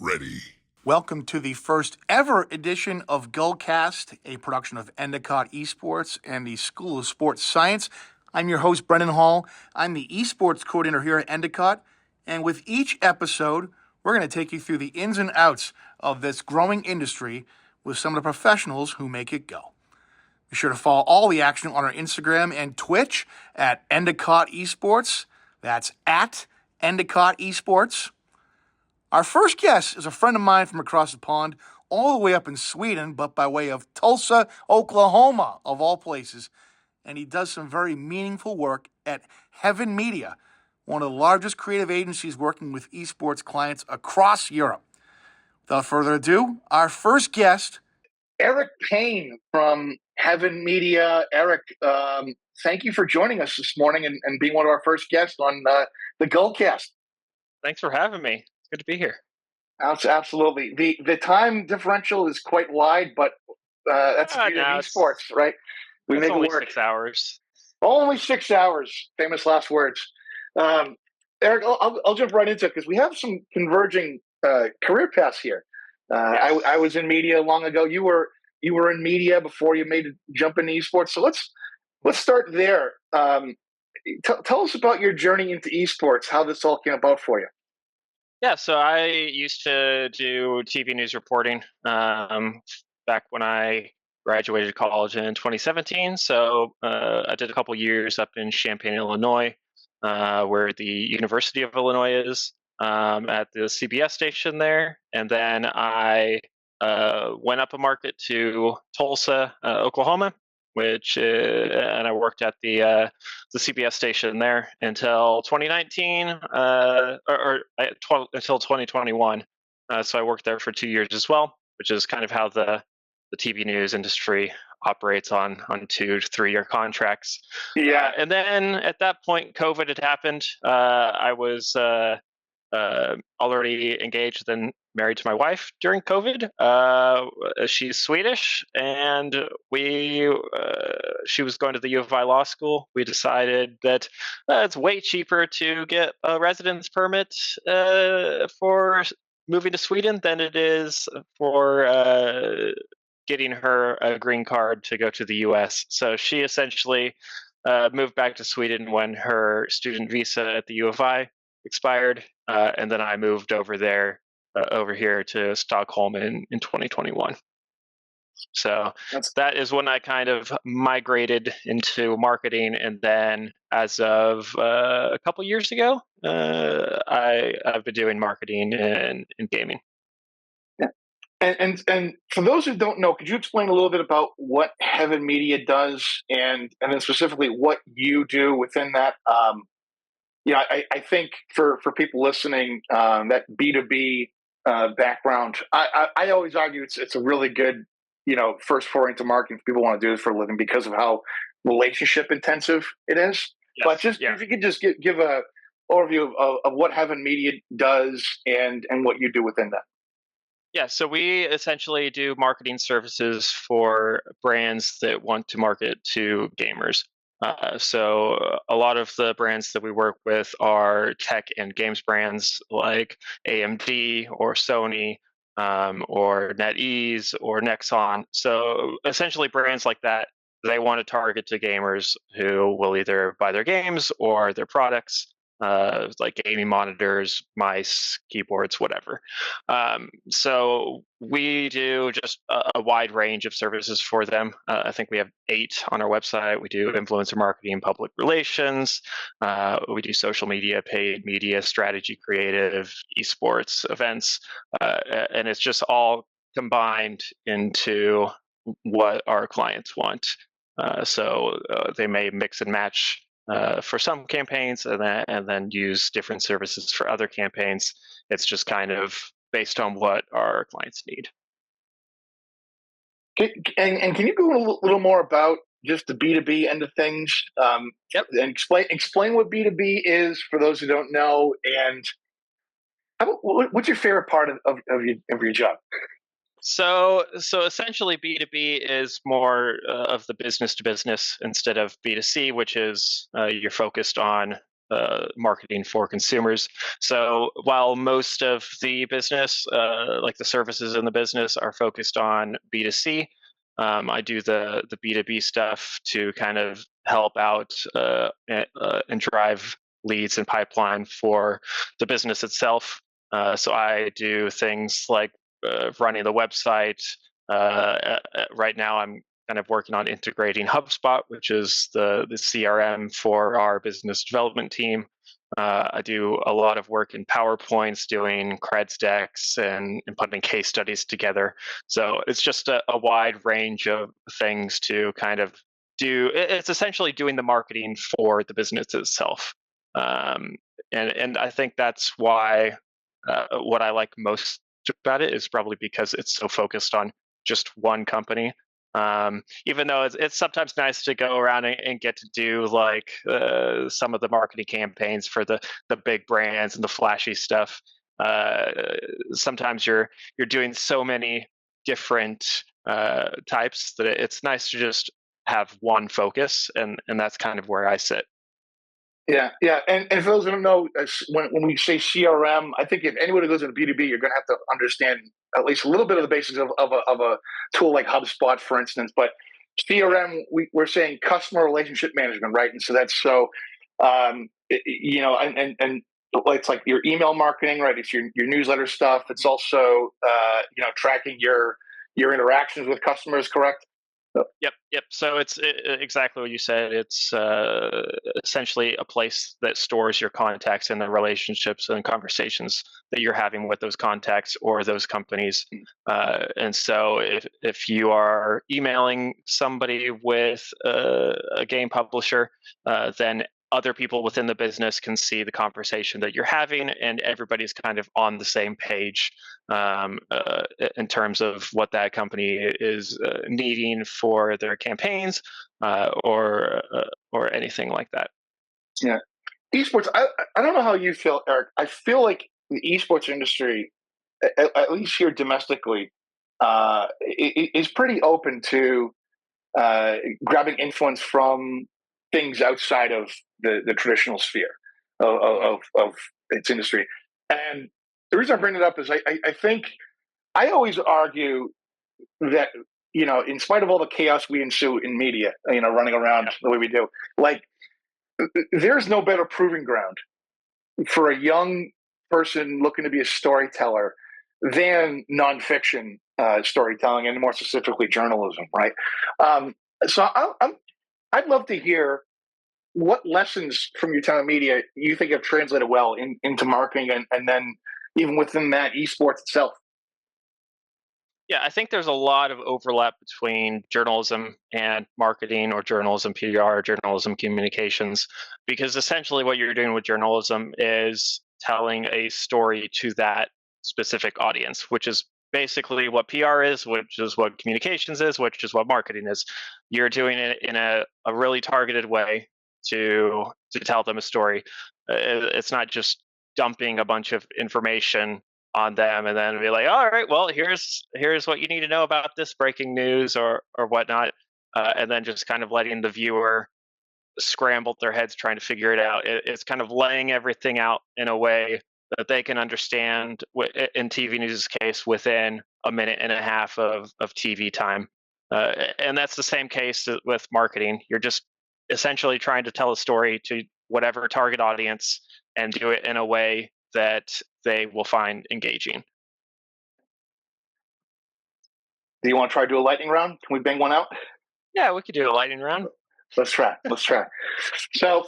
ready. Welcome to the first ever edition of Gullcast, a production of Endicott Esports and the School of Sports Science. I'm your host, Brendan Hall. I'm the esports coordinator here at Endicott, and with each episode, we're going to take you through the ins and outs of this growing industry with some of the professionals who make it go. Be sure to follow all the action on our Instagram and Twitch at Endicott Esports. That's at Endicott Esports. Our first guest is a friend of mine from across the pond, all the way up in Sweden, but by way of Tulsa, Oklahoma, of all places. And he does some very meaningful work at Heaven Media, one of the largest creative agencies working with esports clients across Europe. Without further ado, our first guest, Erick Payne from Heaven Media. Erick, thank you for joining us this morning and being one of our first guests on the Gullcast. Thanks for having me. It's good to be here. Absolutely. The time differential is quite wide, but that's the beauty of esports, right? We make it work. 6 hours. Only 6 hours. Famous last words. Erick, I'll jump right into it because we have some converging career paths here. Yes. I was in media long ago. You were in media before you made a jump into esports. So let's start there. Tell us about your journey into esports, how this all came about for you. Yeah, so I used to do TV news reporting back when I graduated college in 2017. So I did a couple years up in Champaign, Illinois, where the University of Illinois is, at the CBS station there. And then I went up a market to Tulsa, Oklahoma, and I worked at the CBS station there until 2019, until 2021. So I worked there for 2 years as well, which is kind of how the TV news industry operates on 2 to 3 year contracts. Yeah. And then at that point, COVID had happened. I was already engaged and married to my wife during COVID. She's Swedish, and she was going to the U of I Law School. We decided that it's way cheaper to get a residence permit for moving to Sweden than it is for getting her a green card to go to the US. So she essentially moved back to Sweden when her student visa at the U of I expired, and then I moved over here to Stockholm in 2021. So that is when I kind of migrated into marketing, and then as of a couple years ago, I've been doing marketing in gaming. Yeah. And for those who don't know, could you explain a little bit about what Heaven Media does, and then specifically what you do within that? I think for people listening, that B2B background, I always argue it's a really good, first foray into marketing if people want to do this for a living because of how relationship intensive it is. Yes, but if you could just give a overview of what Heaven Media does and what you do within that. Yeah, so we essentially do marketing services for brands that want to market to gamers. So a lot of the brands that we work with are tech and games brands like AMD or Sony, or NetEase or Nexon. So essentially brands like that, they want to target to gamers who will either buy their games or their products, like gaming monitors, mice, keyboards, whatever. So we do just a wide range of services for them. I think we have 8 on our website. We do influencer marketing, public relations. We do social media, paid media, strategy, creative, esports, events. And it's just all combined into what our clients want. So they may mix and match for some campaigns and then use different services for other campaigns. It's just kind of based on what our clients need. And can you go a little more about just the B2B end of things? Yep. And explain what B2B is for those who don't know, and what's your favorite part of your job? So essentially B2B is more of the business to business instead of B2C, which is you're focused on marketing for consumers. So while most of the business, like the services in the business, are focused on B2C, I do the B2B stuff to kind of help out and drive leads and pipeline for the business itself. So I do things like running the website. Right now, I'm kind of working on integrating HubSpot, which is the CRM for our business development team. I do a lot of work in PowerPoints, doing creds decks and putting case studies together. So it's just a wide range of things to kind of do. It's essentially doing the marketing for the business itself. And I think that's why what I like most about it is probably because it's so focused on just one company. Even though it's sometimes nice to go around and get to do like some of the marketing campaigns for the big brands and the flashy stuff. Sometimes you're doing so many different types that it's nice to just have one focus, and that's kind of where I sit. Yeah. And for those who don't know, when we say CRM, I think if anyone goes into B2B, you're going to have to understand at least a little bit of the basics of a tool like HubSpot, for instance. But CRM, we're saying customer relationship management, right? And so that's and it's like your email marketing, right? It's your newsletter stuff. It's also tracking your interactions with customers, correct? Yep. So it's exactly what you said. It's essentially a place that stores your contacts and the relationships and conversations that you're having with those contacts or those companies. And so if you are emailing somebody with a game publisher, then other people within the business can see the conversation that you're having, and everybody's kind of on the same page in terms of what that company is needing for their campaigns or anything like that. Yeah, esports. I don't know how you feel, Eric. I feel like the esports industry, at least here domestically, is pretty open to grabbing influence from things outside of the traditional sphere of its industry. And the reason I bring it up is I think I always argue that in spite of all the chaos we ensue in media, running around the way we do, like there's no better proving ground for a young person looking to be a storyteller than nonfiction storytelling, and more specifically journalism, right? So I'd love to hear what lessons from your time in media you think have translated well into marketing, and then even within that, esports itself. Yeah, I think there's a lot of overlap between journalism and marketing, or journalism PR, journalism communications, because essentially what you're doing with journalism is telling a story to that specific audience, which is basically what PR is, which is what communications is, which is what marketing is. You're doing it in a really targeted way to tell them a story. It's not just dumping a bunch of information on them and then be like, all right, well, here's what you need to know about this breaking news or whatnot, and then just kind of letting the viewer scramble their heads trying to figure it out. It's kind of laying everything out in a way that they can understand, in TV news' case, within a minute and a half of TV time. And that's the same case with marketing. You're just essentially trying to tell a story to whatever target audience and do it in a way that they will find engaging. Do you want to try to do a lightning round? Can we bang one out? Yeah, we could do a lightning round. Let's try. So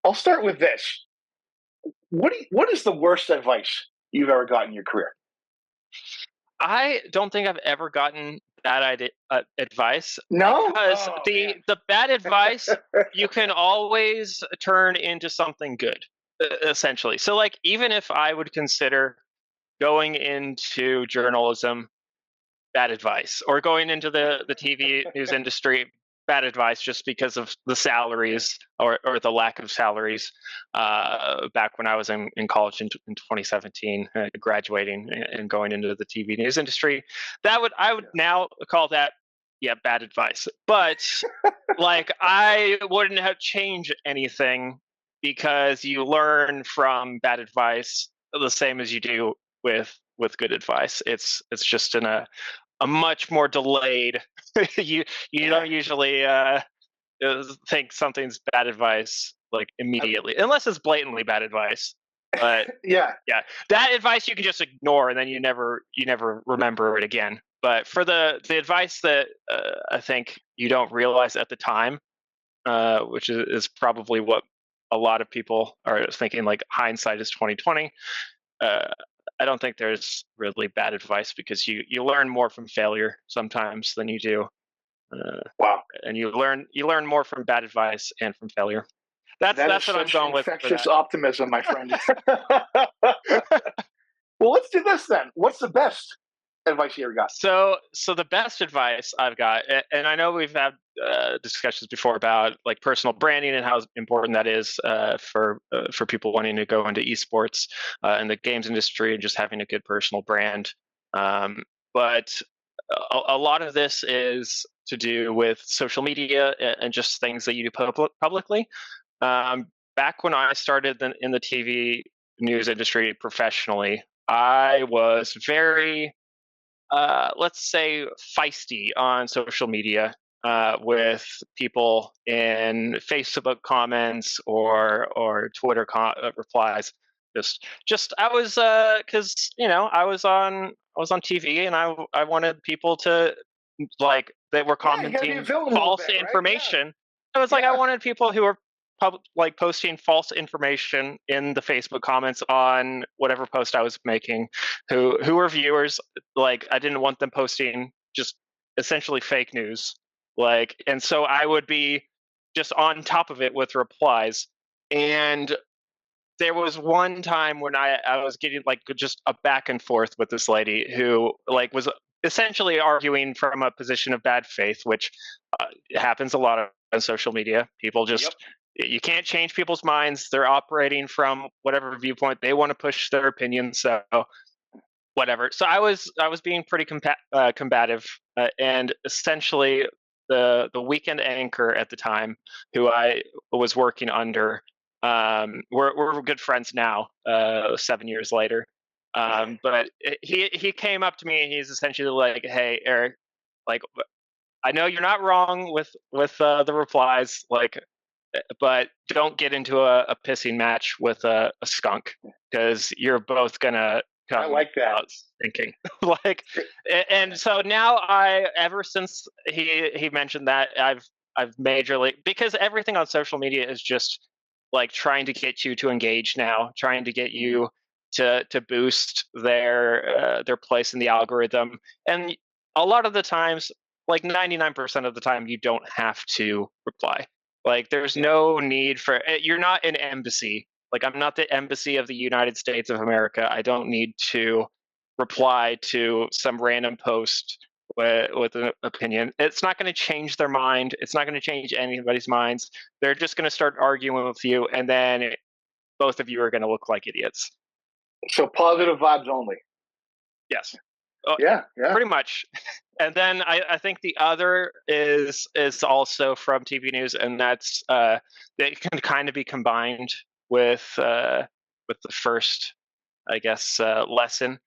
I'll start with this. What is the worst advice you've ever gotten in your career? I don't think I've ever gotten bad advice. No? Because the bad advice you can always turn into something good, essentially. So like, even if I would consider going into journalism bad advice, or going into the TV news industry bad advice, just because of the salaries or the lack of salaries back when I was in college in 2017, graduating and going into the TV news industry, I would now call that bad advice. But like, I wouldn't have changed anything because you learn from bad advice the same as you do with good advice. It's just in a much more delayed. You don't usually think something's bad advice like immediately, unless it's blatantly bad advice. But Yeah. yeah, that advice you can just ignore, and then you never remember it again. But for the advice that I think you don't realize at the time, which is probably what a lot of people are thinking, like hindsight is 2020. Uh, I don't think there's really bad advice, because you learn more from failure sometimes than you do, uh, Wow. and you learn more from bad advice and from failure. That's That is that's what I'm such going with for infectious that. optimism, my friend. Well, let's do this then. What's the best advice you ever got? So the best advice I've got, and I know we've had discussions before about like personal branding and how important that is for people wanting to go into esports and the games industry, and just having a good personal brand. Um, but a lot of this is to do with social media and just things that you do publicly. Back when I started in the TV news industry professionally, I was very let's say, feisty on social media with people in Facebook comments or Twitter replies. Just I was because I was on TV, and I wanted people to like that were Yeah, you got to be commenting available a little false bit, right? Yeah. information. I was like, I Yeah. wanted people who were like posting false information in the Facebook comments on whatever post I was making, who were viewers. Like, I didn't want them posting just essentially fake news. Like, and so I would be just on top of it with replies. And there was one time when I was getting like just a back and forth with this lady who like was essentially arguing from a position of bad faith, which happens a lot on social media. People Yep. just you can't change people's minds. They're operating from whatever viewpoint they want to push their opinion. So whatever. So I was being pretty combative, and essentially the weekend anchor at the time, who I was working under, we're good friends now, 7 years later. But he came up to me, and he's essentially like, "Hey, Eric, like I know you're not wrong with the replies, like, but don't get into a pissing match with a skunk, because you're both gonna I come like that. out stinking." Like, and so now ever since he mentioned that, I've majorly, because everything on social media is just like trying to get you to engage now, trying to get you to boost their place in the algorithm. And a lot of the times, like 99% of the time, you don't have to reply. Like, there's no need for you're not an embassy. Like, I'm not the embassy of the United States of America. I don't need to reply to some random post with an opinion. It's not going to change their mind. It's not going to change anybody's minds. They're just going to start arguing with you, and then both of you are going to look like idiots. So positive vibes only. Yes. Yeah. Yeah. Pretty much. And then I think the other is also from TV news, and that's that can kind of be combined with the first, I guess, lesson.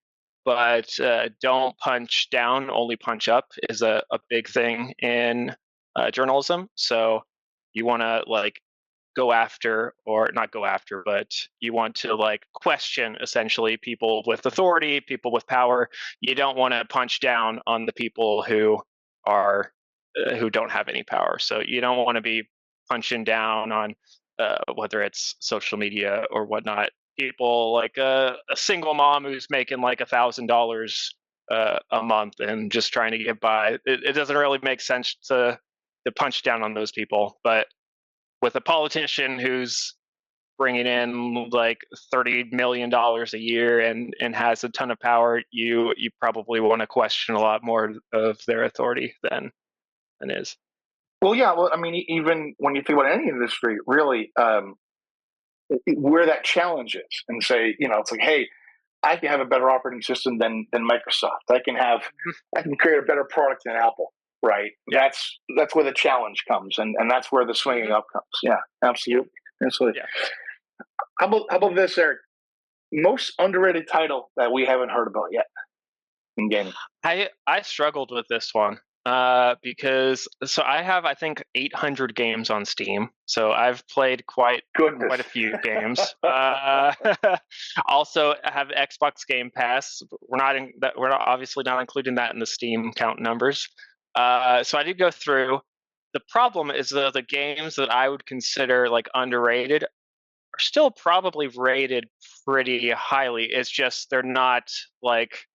But don't punch down, only punch up is a big thing in journalism. So you want to like go after, or not go after, but you want to like question essentially people with authority, people with power. You don't want to punch down on the people are who don't have any power. So you don't want to be punching down on whether it's social media or whatnot. People like a single mom who's making like $1,000 a month and just trying to get by. It doesn't really make sense to punch down on those people. But with a politician who's bringing in like $30 million a year and has a ton of power, you probably want to question a lot more of their authority than is. Well, yeah. Well, I mean, even when you think about any industry, really, where that challenge is, and say, it's like, hey, I can have a better operating system than Microsoft. I can create a better product than Apple. Right. That's where the challenge comes, and that's where the swinging up comes. Yeah, absolutely. Absolutely. Yeah. How about this, Eric? Most underrated title that we haven't heard about yet in gaming. I struggled with this one because I have, I think, 800 games on Steam, so I've played quite Goodness. a few games. Also have Xbox Game Pass. We're not obviously not including that in the Steam count numbers. So I did go through. The problem is the games that I would consider like underrated are still probably rated pretty highly. It's just they're not like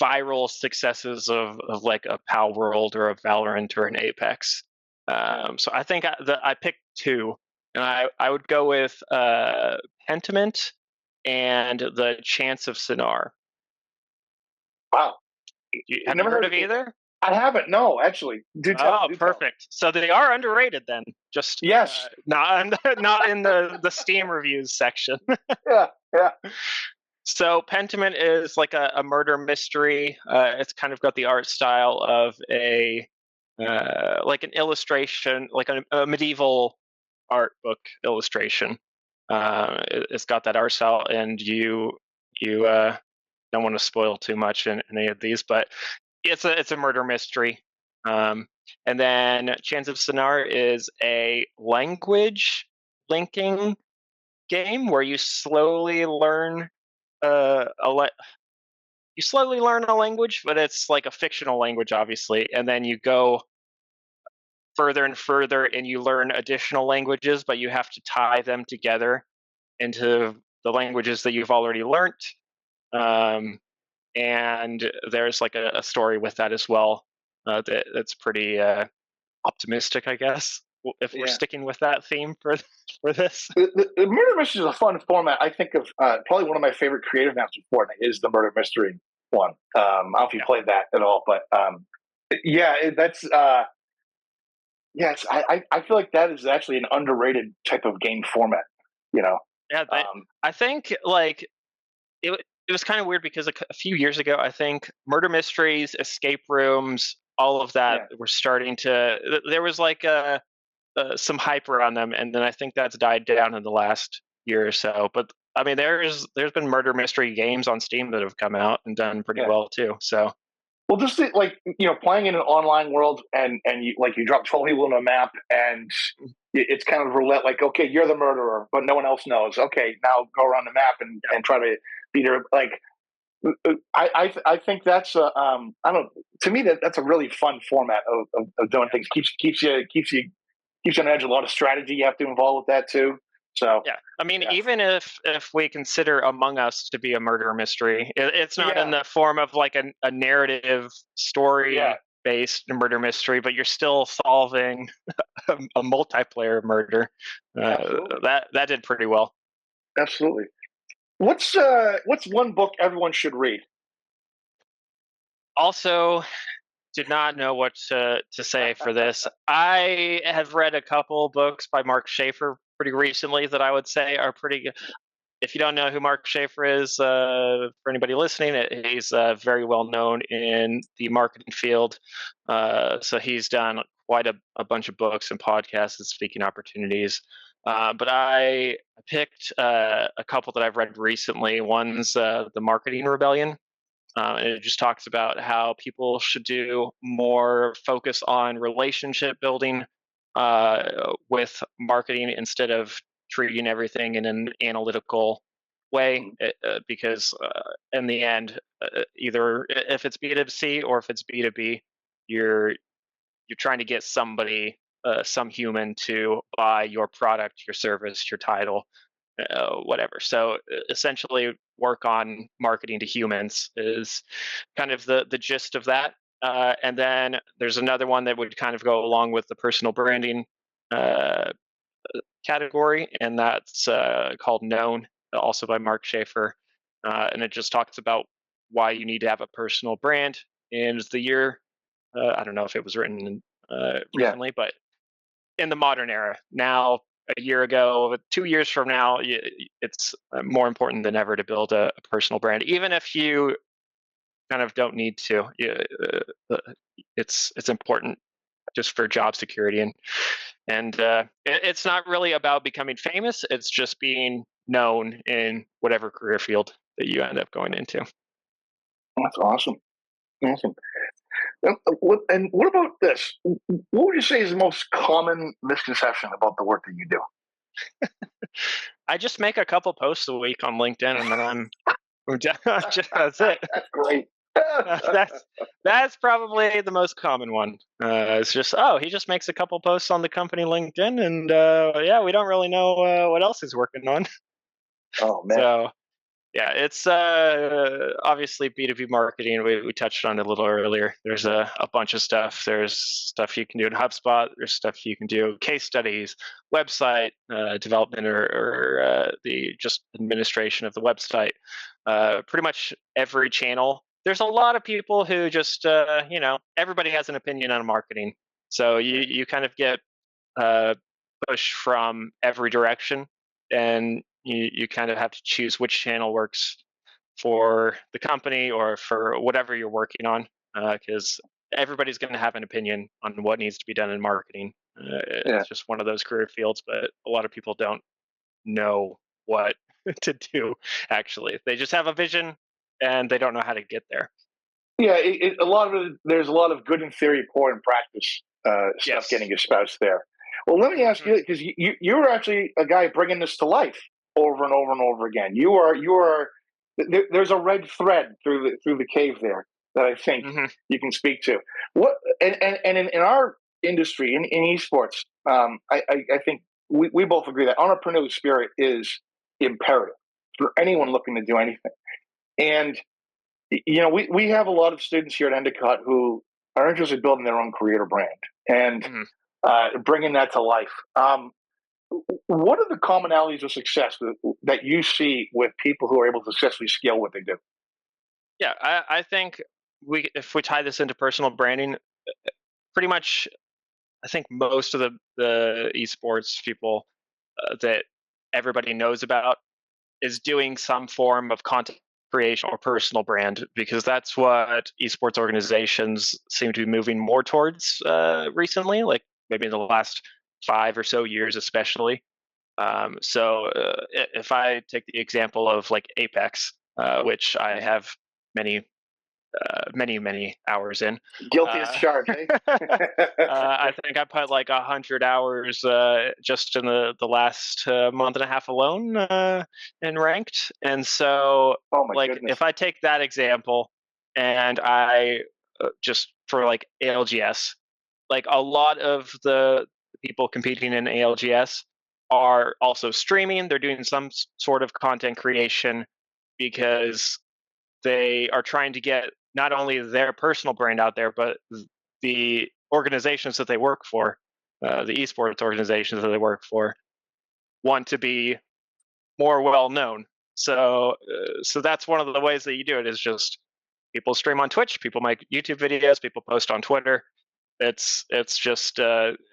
viral successes of like a Pal World or a Valorant or an Apex. So I think I picked two, and I would go with Pentiment and the Chance of Sinar. Wow. Have you heard of either? I haven't. No, actually. Do tell. Oh, Do tell. perfect. So they are underrated then. Just Yes. not in the Steam reviews section. Yeah. Yeah. So Pentiment is like a murder mystery. It's kind of got the art style of a like an illustration, like a medieval art book illustration. It's got that art style, and you don't want to spoil too much in any of these, but it's a murder mystery. And then Chance of Sonar is a language linking game where you slowly learn you slowly learn a language, but it's like a fictional language, obviously, and then you go further and further, and you learn additional languages, but you have to tie them together into the languages that you've already learned. Um, and there's like a story with that as well. That's pretty optimistic, I guess, if we're sticking with that theme for this. The murder mystery is a fun format. I think of probably one of my favorite creative maps of Fortnite is the murder mystery one. I don't know if you played that at all, but that's yes. I feel like that is actually an underrated type of game format. You know. Yeah, I think like it was kind of weird because a few years ago, I think murder mysteries, escape rooms, all of that were starting to. There was like some hype around them, and then I think that's died down in the last year or so. But I mean, there's been murder mystery games on Steam that have come out and done pretty well too. So. Well, just like playing in an online world, and you drop 12 people on a map, and it's kind of roulette. Like, okay, you're the murderer, but no one else knows. Okay, now go around the map and try to beat her. Like, I think that's I don't know. To me, that's a really fun format of doing things. Keeps you on edge. A lot of strategy you have to involve with that too. So yeah, I mean, even if we consider Among Us to be a murder mystery, it's not in the form of like a narrative story based murder mystery, but you're still solving a multiplayer murder. That did pretty well. Absolutely. What's one book everyone should read? Also, did not know what to say for this. I have read a couple books by Mark Schaefer pretty recently that I would say are pretty good. If you don't know who Mark Schaefer is, for anybody listening, he's very well known in the marketing field. So he's done quite a bunch of books and podcasts and speaking opportunities. But I picked a couple that I've read recently. One's The Marketing Rebellion. And it just talks about how people should do more focus on relationship building with marketing instead of treating everything in an analytical way. Because in the end, either if it's B2C or if it's B2B, you're trying to get somebody, some human, to buy your product, your service, your title, whatever. So essentially, work on marketing to humans is kind of the gist of that. And then there's another one that would kind of go along with the personal branding category, and that's called Known, also by Mark Schaefer. And it just talks about why you need to have a personal brand. And the year, I don't know if it was written recently, but in the modern era, now, a year ago, 2 years from now, it's more important than ever to build a personal brand, even if you kind of don't need to. It's important just for job security. And it's not really about becoming famous. It's just being known in whatever career field that you end up going into. That's awesome. Awesome. And what about this? What would you say is the most common misconception about the work that you do? I just make a couple posts a week on LinkedIn, and then I'm that's it. That's great. That's probably the most common one. It's just, he just makes a couple posts on the company LinkedIn, and yeah, we don't really know what else he's working on. Oh man. So yeah, it's obviously B2B marketing. We touched on it a little earlier. There's a bunch of stuff. There's stuff you can do in HubSpot. There's stuff you can do, case studies, website development, or the just administration of the website. Pretty much every channel. There's a lot of people who just, everybody has an opinion on marketing. So you kind of get pushed from every direction, and you kind of have to choose which channel works for the company or for whatever you're working on, because everybody's going to have an opinion on what needs to be done in marketing. It's just one of those career fields, but a lot of people don't know what to do, actually. They just have a vision and they don't know how to get there. Yeah, there's a lot of good in theory, poor in practice stuff getting espoused there. Well, let me ask you, because you're actually a guy bringing this to life over and over and over again. You are. There's a red thread through the cave there that I think you can speak to. What and in our industry in esports, I think we both agree that entrepreneurial spirit is imperative for anyone looking to do anything. And we have a lot of students here at Endicott who are interested in building their own creator brand and bringing that to life. What are the commonalities of success that you see with people who are able to successfully scale what they do? Yeah, I think if we tie this into personal branding, pretty much, I think most of the esports people that everybody knows about is doing some form of content creation or personal brand, because that's what esports organizations seem to be moving more towards recently, like maybe in the last 5 or so years especially. So if I take the example of like Apex, which I have many hours in. Guilty as charged. Eh? I think I put like 100 hours just in the last month and a half alone in ranked. And so, goodness. if I take that example and I just for like ALGS, like a lot of the people competing in ALGS are also streaming. They're doing some sort of content creation because they are trying to get not only their personal brand out there, but the organizations that they work for, the esports organizations that they work for, want to be more well known. So that's one of the ways that you do it, is just people stream on Twitch, people make YouTube videos, people post on Twitter. It's just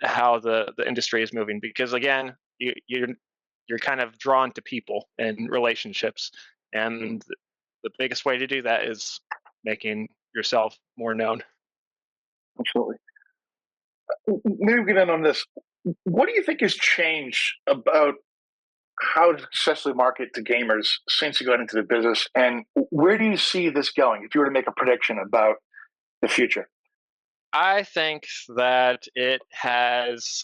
how the industry is moving, because again, you're kind of drawn to people and relationships, and the biggest way to do that is making yourself more known. Absolutely. Maybe we get in on this. What do you think has changed about how to successfully market to gamers since you got into the business, and where do you see this going if you were to make a prediction about the future? I think that it has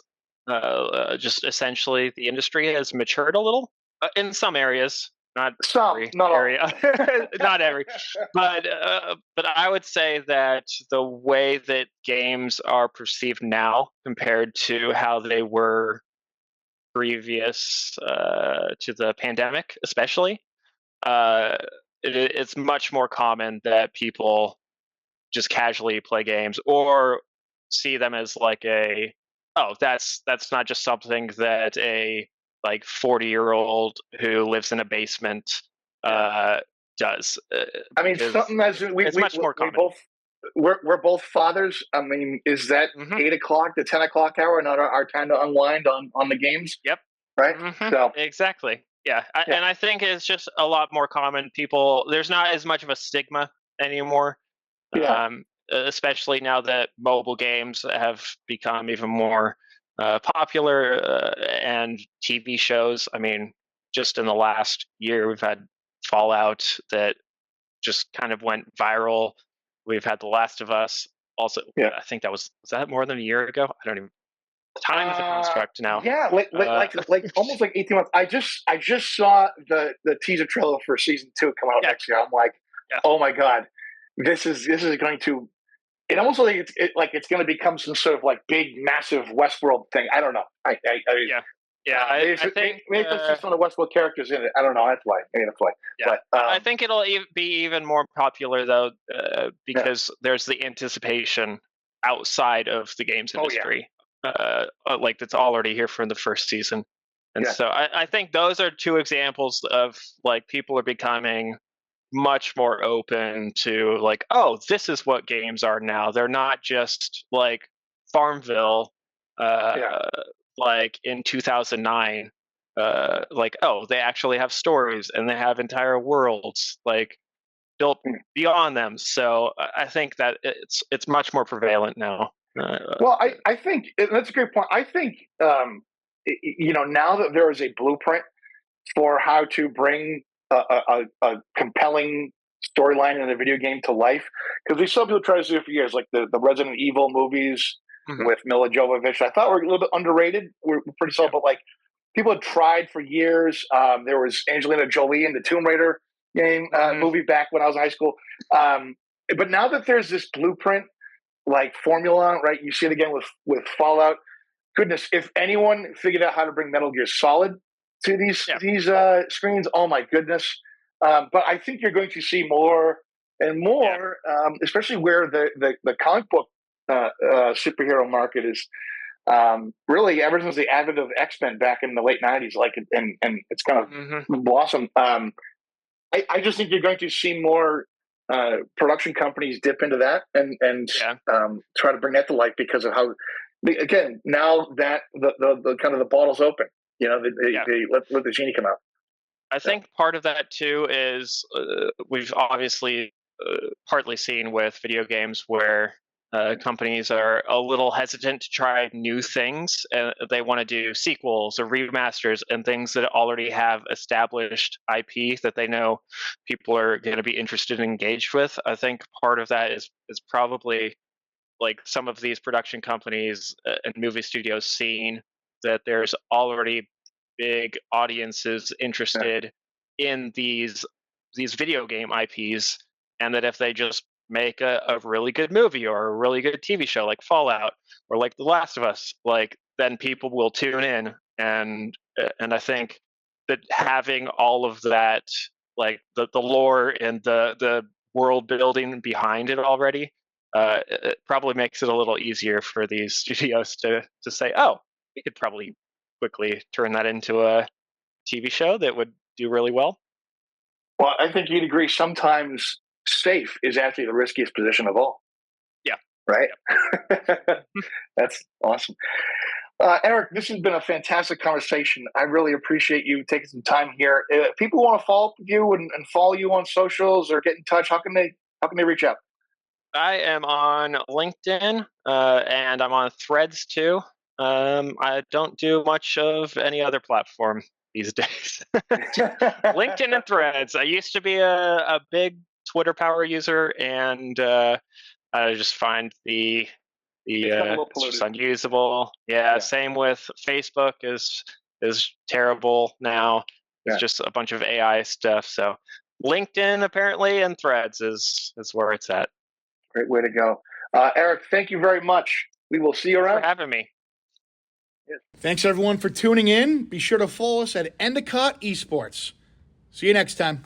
just essentially, the industry has matured a little in some areas. Not every area, not every, but I would say that the way that games are perceived now compared to how they were previous to the pandemic, especially, it's much more common that people just casually play games or see them as like that's not just something that a like 40-year-old who lives in a basement does. I mean, something as it's much more common. We're both fathers. I mean, is that 8 o'clock to 10 o'clock hour not our time to unwind on the games? Yep. Right. So exactly. Yeah. And I think it's just a lot more common. There's not as much of a stigma anymore. Yeah. especially now that mobile games have become even more popular, and TV shows. I mean, just in the last year, we've had Fallout that just kind of went viral. We've had The Last of Us. Also, I think was that more than a year ago? I don't even. Time is a construct now. Yeah, like almost like 18 months. I just saw the teaser trailer for season 2 come out next year. I'm like, oh my god, this is going to. It almost like it's going to become some sort of like big, massive Westworld thing. I don't know. I think maybe it's just some of the Westworld characters in it. I don't know. That's why. Maybe that's why. Yeah. But I think it'll be even more popular though, because there's the anticipation outside of the games industry. Like that's already here from the first season. And so I think those are 2 examples of like people are becoming much more open to like, oh, this is what games are now. They're not just like Farmville, like in 2009. Like, oh, they actually have stories and they have entire worlds like built beyond them. So I think that it's much more prevalent now. Well, I think that's a great point. I think now that there is a blueprint for how to bring a compelling storyline in a video game to life, because we saw people try to do it for years, like the Resident Evil movies with Mila Jovovich. I thought were a little bit underrated. We're pretty solid, but like people had tried for years. There was Angelina Jolie in the Tomb Raider game movie back when I was in high school. But now that there's this blueprint, like formula, right? You see it again with Fallout. Goodness, if anyone figured out how to bring Metal Gear Solid to these screens, oh my goodness. But I think you're going to see more and more, especially where the comic book superhero market is really ever since the advent of X-Men back in the late 90s, like and it's kind of blossomed. I just think you're going to see more production companies dip into that and try to bring that to life because of how, again, now that the kind of the bottle's open, they let the genie come out. I think part of that too is we've obviously partly seen with video games where companies are a little hesitant to try new things. They want to do sequels or remasters and things that already have established IP that they know people are going to be interested and engaged with. I think part of that is probably like some of these production companies and movie studios seeing that there's already big audiences interested in these video game IPs, and that if they just make a really good movie or a really good TV show like Fallout or like The Last of Us, like then people will tune in, and I think that having all of that, like the lore and the world building behind it already, it probably makes it a little easier for these studios to say, oh, we could probably quickly turn that into a TV show that would do really well. Well, I think you'd agree sometimes safe is actually the riskiest position of all. Yeah. Right? Yeah. That's awesome. Erick, this has been a fantastic conversation. I really appreciate you taking some time here. If people want to follow up with you and follow you on socials or get in touch, how can they reach out? I am on LinkedIn and I'm on Threads too. I don't do much of any other platform these days. LinkedIn and Threads. I used to be a big Twitter power user, and I just find it's just unusable. Yeah, same with Facebook is terrible now. It's just a bunch of AI stuff. So LinkedIn apparently and Threads is where it's at. Great way to go. Erick, thank you very much. We will see you around. Thanks for having me. Thanks, everyone, for tuning in. Be sure to follow us at Endicott Esports. See you next time.